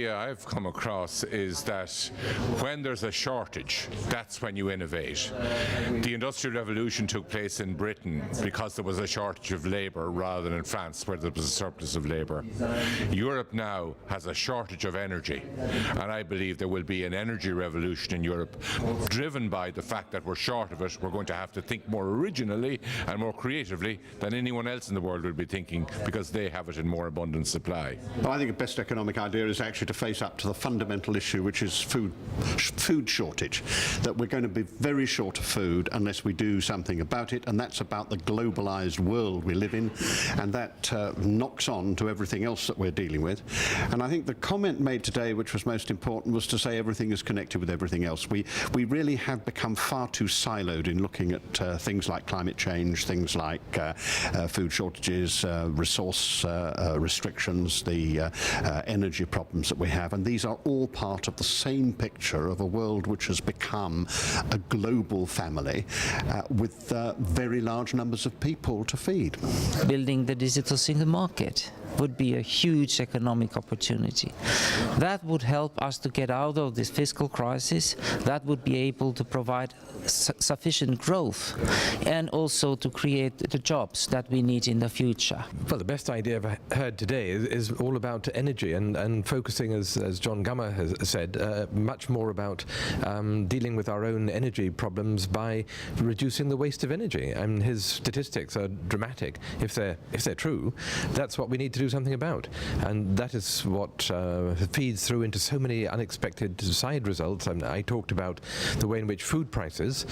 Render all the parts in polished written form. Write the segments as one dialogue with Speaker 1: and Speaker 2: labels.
Speaker 1: idea I've come across is that when there's a shortage, that's when you innovate. The Industrial Revolution took place in Britain because there was a shortage of labour rather than in France where there was a surplus of labour. Europe now has a shortage of energy, and I believe there will be an energy revolution in Europe driven by the fact that we're short of it. We're going to have to think more originally and more creatively than anyone else in the world will be thinking because they have it in more abundant supply.
Speaker 2: Well, I think the best economic idea is actually to face up to the fundamental issue, which is food shortage, that we're going to be very short of food unless we do something about it, and that's about the globalized world we live in, and that knocks on to everything else that we're dealing with. And I think the comment made today, which was most important, was to say everything is connected with everything else. We really have become far too siloed in looking at things like climate change, things like food shortages, resource restrictions, the energy problems that we have, and these are all part of the same picture of a world which has become a global family with very large numbers of people to feed.
Speaker 3: Building the digital single market would be a huge economic opportunity. That would help us to get out of this fiscal crisis. That would be able to provide sufficient growth and also to create the jobs that we need in the future.
Speaker 4: Well, the best idea I've heard today is all about energy and focusing, as John Gummer has said, much more about dealing with our own energy problems by reducing the waste of energy. And his statistics are dramatic. If they're true, that's what we need to do something about. And that is what feeds through into so many unexpected side results. I talked about the way in which food prices,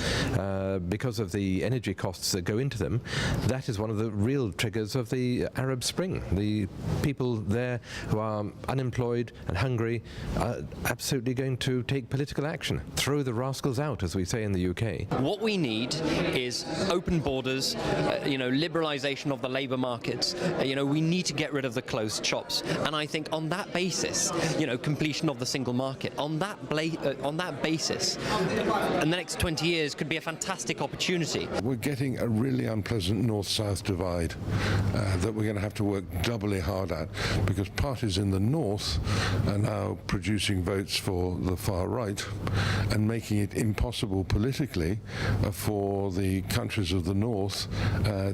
Speaker 4: because of the energy costs that go into them, that is one of the real triggers of the Arab Spring. The people there who are unemployed and hungry are absolutely going to take political action. Throw the rascals out, as we say in the UK.
Speaker 5: What we need is open borders, liberalisation of the labour markets. We need to get rid of the closed shops, and I think on that basis, completion of the single market, on that basis, in the next 20 years could be a fantastic opportunity.
Speaker 6: We're getting a really unpleasant north-south divide that we're going to have to work doubly hard at, because parties in the north are now producing votes for the far right and making it impossible politically for the countries of the north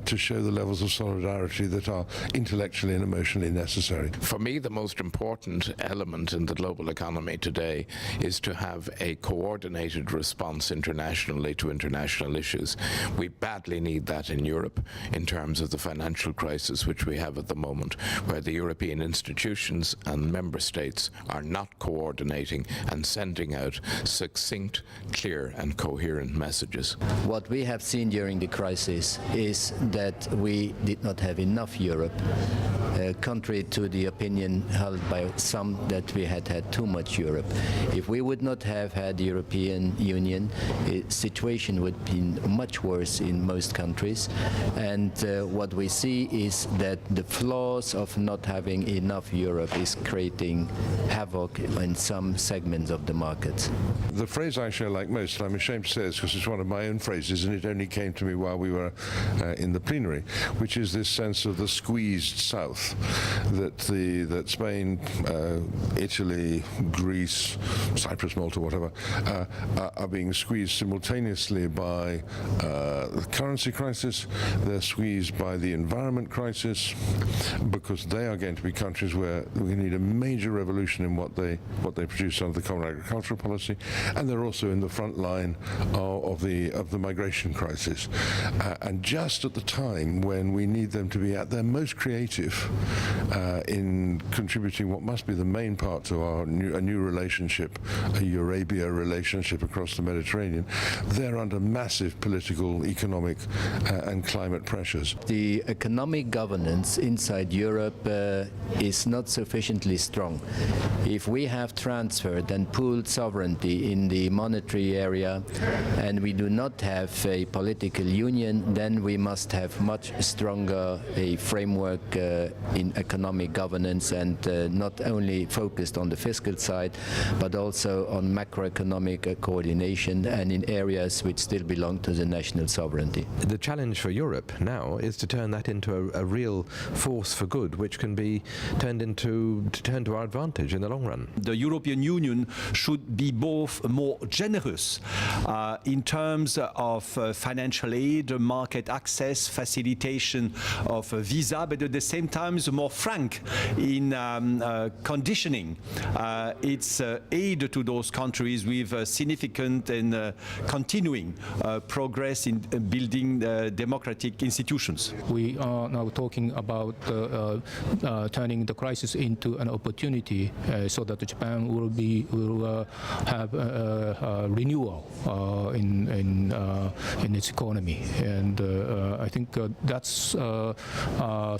Speaker 6: to show the levels of solidarity that are intellectually and emotionally necessary.
Speaker 7: For me, the most important element in the global economy today is to have a coordinated response internationally to international issues. We badly need that in Europe in terms of the financial crisis which we have at the moment, where the European institutions and member states are not coordinating and sending out succinct, clear and coherent messages.
Speaker 8: What we have seen during the crisis is that we did not have enough Europe, contrary to the opinion held by some that we had too much Europe. If we would not have had the European Union, the situation would be much worse in most countries, and what we see is that the flaws of not having enough Europe is creating havoc in some segments of the market.
Speaker 6: The phrase I share like most, and I'm ashamed to say this because it's one of my own phrases and it only came to me while we were in the plenary, which is this sense of the squeezed south, that Spain, Italy, Greece, Cyprus, Malta, whatever, are being squeezed simultaneously by the currency crisis. They're squeezed by the environment crisis, because they are going to be countries where we need a major revolution in what they produce under the common agricultural policy, and they're also in the front line of the migration crisis. And just at the time when we need them to be at their most creative in contributing what must be the main part to a new relationship, a Eurabia relationship across the Mediterranean, they're under massive political, economic and climate pressures.
Speaker 8: The economic governance inside Europe is not sufficiently strong. If we have transferred and pooled sovereignty in the monetary area and we do not have a political union, then we must have much stronger a framework in in economic governance and not only focused on the fiscal side, but also on macroeconomic coordination and in areas which still belong to the national sovereignty.
Speaker 4: The challenge for Europe now is to turn that into a real force for good, which can be turned to our advantage in the long run.
Speaker 9: The European Union should be both more generous in terms of financial aid, market access, facilitation of visa, but at the same time more frank in conditioning its aid to those countries with significant and continuing progress in building democratic institutions.
Speaker 10: We are now talking about turning the crisis into an opportunity so that Japan will have renewal in its economy, and I think that's sort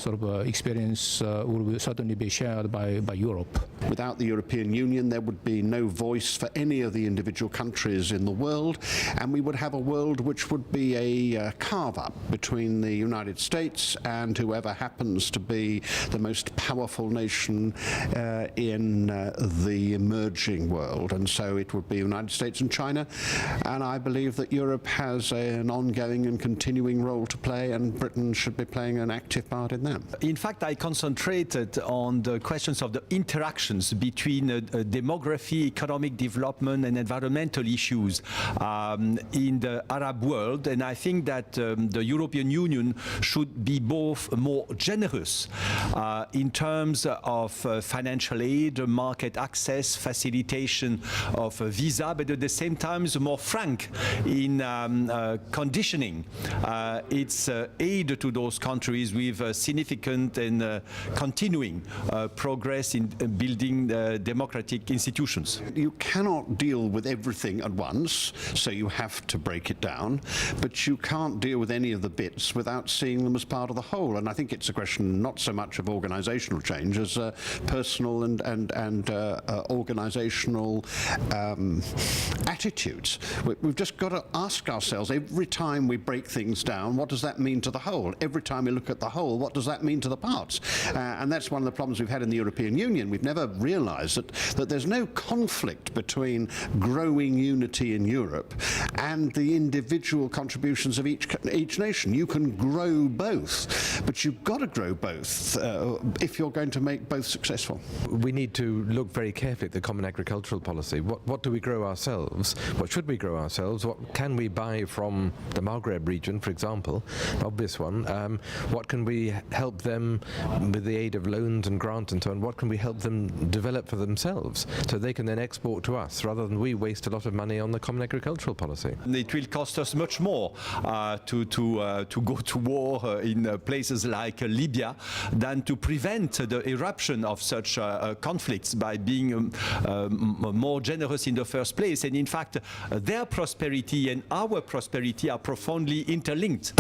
Speaker 10: of experience will certainly be shared by Europe.
Speaker 2: Without the European Union, there would be no voice for any of the individual countries in the world, and we would have a world which would be a carve-up between the United States and whoever happens to be the most powerful nation in the emerging world. And so it would be the United States and China, and I believe that Europe has an ongoing and continuing role to play, and Britain should be playing an active part in that.
Speaker 9: In fact, I concentrated on the questions of the interactions between demography, economic development and environmental issues in the Arab world, and I think that the European Union should be both more generous in terms of financial aid, market access, facilitation of visa, but at the same time more frank in conditioning its aid to those countries with significant and continuing progress in building democratic institutions.
Speaker 2: You cannot deal with everything at once, so you have to break it down, but you can't deal with any of the bits without seeing them as part of the whole. And I think it's a question not so much of organizational change as personal and organizational attitudes. We've just got to ask ourselves, every time we break things down, what does that mean to the whole? Every time we look at the whole, what does that mean to the parts? And that's one of the problems we've had in the European Union. We've never realized that there's no conflict between growing unity in Europe and the individual contributions of each nation. You can grow both, but you've got to grow both if you're going to make both successful.
Speaker 4: We need to look very carefully at the common agricultural policy. What do we grow ourselves? What should we grow ourselves? What can we buy from the Maghreb region, for example, an obvious one? What can we help them with the aid of loans and grants and so on? What can we help them develop for themselves so they can then export to us rather than we waste a lot of money on the common agricultural policy?
Speaker 9: It will cost us much more to go to war in places like Libya than to prevent the eruption of such conflicts by being more generous in the first place. And in fact, their prosperity and our prosperity are profoundly interlinked.